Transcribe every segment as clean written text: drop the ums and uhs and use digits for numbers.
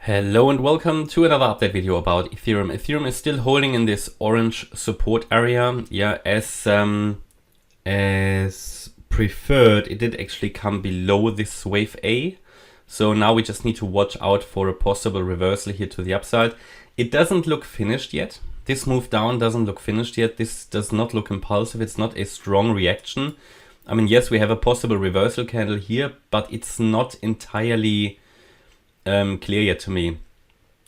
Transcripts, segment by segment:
Hello and welcome to another update video about Ethereum. Ethereum is still holding in this orange support area. Yeah, as preferred, it did actually come below this wave A. So now we just need to watch out for a possible reversal here to the upside. It doesn't look finished yet. This move down doesn't look finished yet. This does not look impulsive. It's not a strong reaction. I mean, yes, we have a possible reversal candle here, but it's not entirely clear yet to me.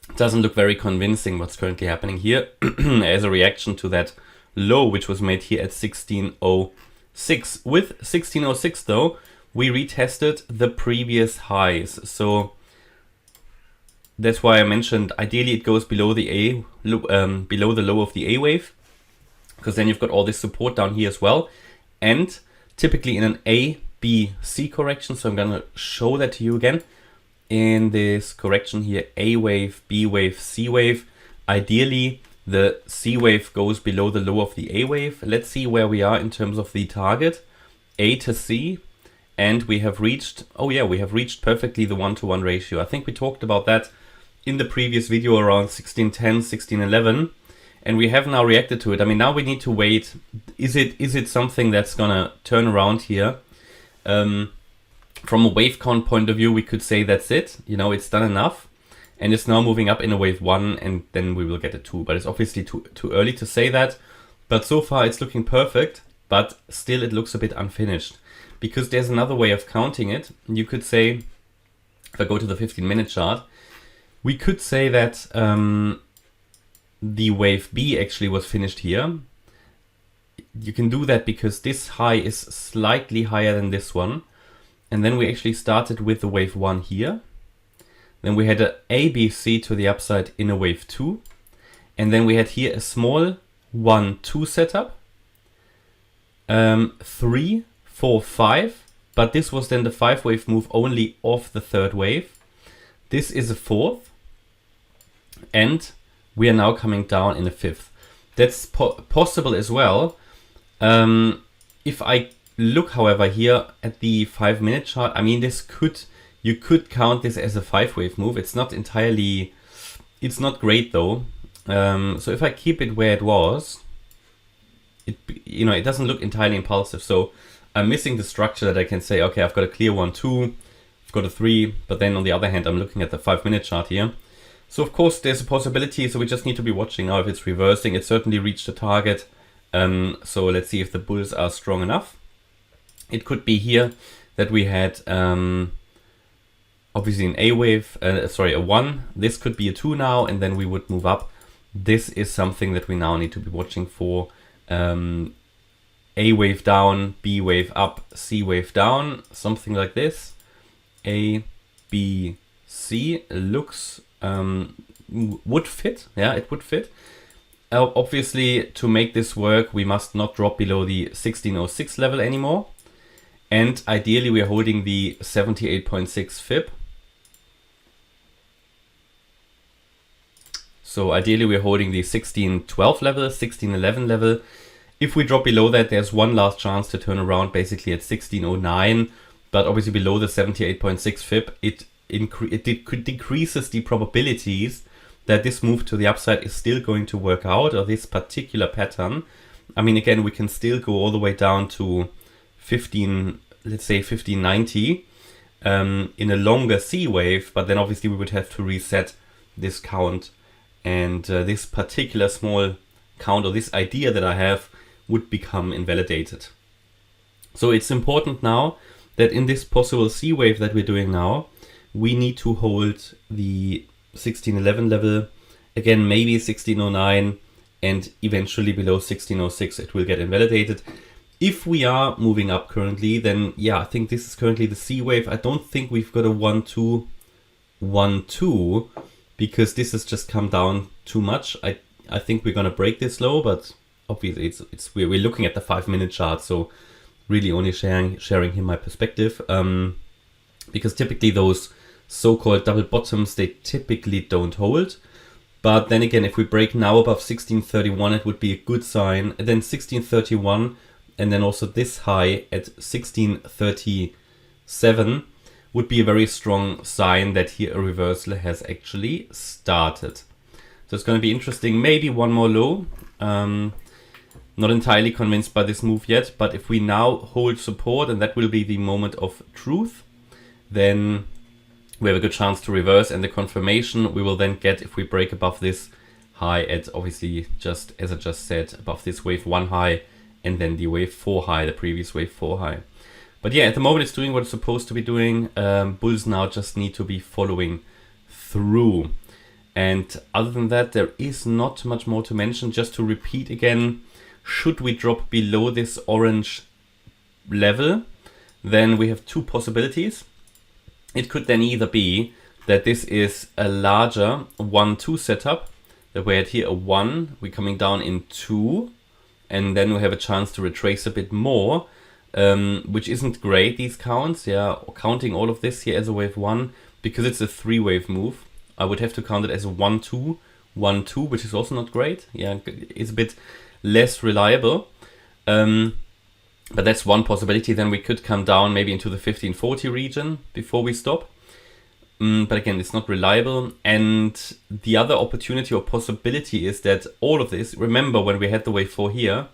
It doesn't look very convincing what's currently happening here as a reaction to that low which was made here at 1606. With 1606 though, we retested the previous highs, so that's why I mentioned ideally it goes below the below the low of the A wave, because then you've got all this support down here as well, and typically in an A, B, C correction. So I'm gonna show that to you again. In this correction here, A wave, B wave, C wave, ideally the C wave goes below the low of the A wave. Let's see where we are in terms of the target, A to C, and we have reached, oh yeah, we have reached perfectly the 1-to-1 ratio. I think we talked about that in the previous video around 1610, 1611, and we have now reacted to it. I mean, now we need to wait. Is it something that's gonna turn around here? From a wave count point of view, we could say that's it. You know, it's done enough. And it's now moving up in a wave 1, and then we will get a 2. But it's obviously too early to say that. But so far it's looking perfect, but still it looks a bit unfinished. Because there's another way of counting it. You could say, if I go to the 15-minute chart, we could say that the wave B actually was finished here. You can do that because this high is slightly higher than this one. And then we actually started with the wave 1 here. Then we had a A, B, C to the upside in a wave 2. And then we had here a small 1, 2 setup. 3, 4, 5. But this was then the 5-wave move only off the 3rd wave. This is a 4th. And we are now coming down in a 5th. That's possible as well. If I look, however, here at the 5-minute chart, I mean, you could count this as a 5-wave move. It's not entirely, it's not great though. So if I keep it where it was, it doesn't look entirely impulsive. So I'm missing the structure that I can say, okay, I've got a clear 1, 2, I've got a 3, but then on the other hand, I'm looking at the 5-minute chart here. So of course there's a possibility, so we just need to be watching now if it's reversing. It certainly reached the target. So let's see if the bulls are strong enough. It could be here that we had obviously an A wave, a 1. This could be a 2 now, and then we would move up. This is something that we now need to be watching for. A wave down, B wave up, C wave down, something like this. A, B, C looks, would fit. Yeah, it would fit. Obviously, to make this work, we must not drop below the 1606 level anymore. And ideally, we are holding the 78.6 fib. So ideally, we're holding the 1612 level, 1611 level. If we drop below that, there's one last chance to turn around basically at 1609. But obviously below the 78.6 fib, it decreases the probabilities that this move to the upside is still going to work out, or this particular pattern. I mean, again, we can still go all the way down to 1590 in a longer C wave, but then obviously we would have to reset this count, and this particular small count, or this idea that I have, would become invalidated. So it's important now that in this possible C wave that we're doing now, we need to hold the 1611 level, again maybe 1609, and eventually below 1606 it will get invalidated. If we are moving up currently, then yeah, I think this is currently the C wave. I don't think we've got a 1, 2, 1, 2, because this has just come down too much. I think we're gonna break this low, but obviously we're looking at the 5-minute chart, so really only sharing here my perspective. Because typically those so-called double bottoms, they typically don't hold. But then again, if we break now above 1631, it would be a good sign. And then 1631, and then also this high at 1637 would be a very strong sign that here a reversal has actually started. So it's going to be interesting. Maybe one more low. Not entirely convinced by this move yet, but if we now hold support, and that will be the moment of truth, then we have a good chance to reverse, and the confirmation we will then get if we break above this high at, obviously, just as I just said, above this wave 1 high and then the wave 4 high, the previous wave 4 high. But yeah, at the moment it's doing what it's supposed to be doing. Bulls now just need to be following through. And other than that, there is not much more to mention. Just to repeat again, should we drop below this orange level, then we have two possibilities. It could then either be that this is a larger 1-2 setup, that we had here a 1, we're coming down in 2, and then we have a chance to retrace a bit more, which isn't great, these counts. Yeah, counting all of this here as a wave 1, because it's a 3-wave move, I would have to count it as a 1-2, 1-2, which is also not great. Yeah, it's a bit less reliable. But that's one possibility. Then we could come down maybe into the 1540 region before we stop. But again, it's not reliable. And the other opportunity or possibility is that all of this, remember when we had the wave 4 here,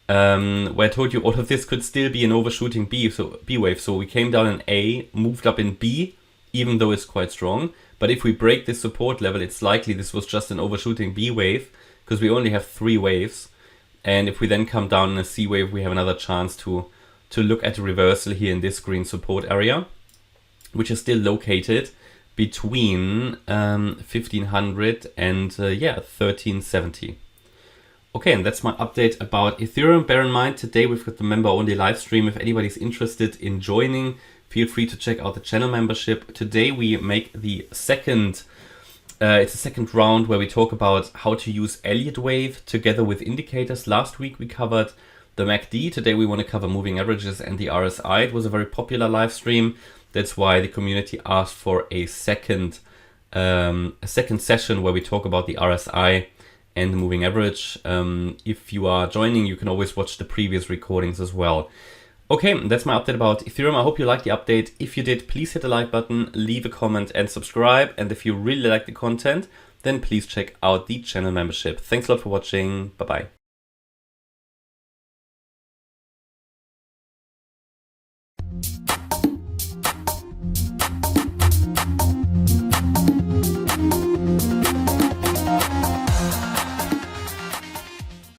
where I told you all of this could still be an overshooting B wave. So we came down in A, moved up in B, even though it's quite strong. But if we break this support level, it's likely this was just an overshooting B wave, because we only have 3 waves. And if we then come down in a C wave, we have another chance to look at a reversal here in this green support area, which is still located between 1500 and 1370. Okay, and that's my update about Ethereum. Bear in mind, today we've got the member-only live stream. If anybody's interested in joining, feel free to check out the channel membership. Today we make the second it's a second round where we talk about how to use Elliott Wave together with indicators. Last week we covered the MACD. Today we want to cover moving averages and the RSI. It was a very popular live stream. That's why the community asked for a second session where we talk about the RSI and the moving average. If you are joining, you can always watch the previous recordings as well. Okay, that's my update about Ethereum. I hope you liked the update. If you did, please hit the like button, leave a comment and subscribe. And if you really like the content, then please check out the channel membership. Thanks a lot for watching. Bye-bye.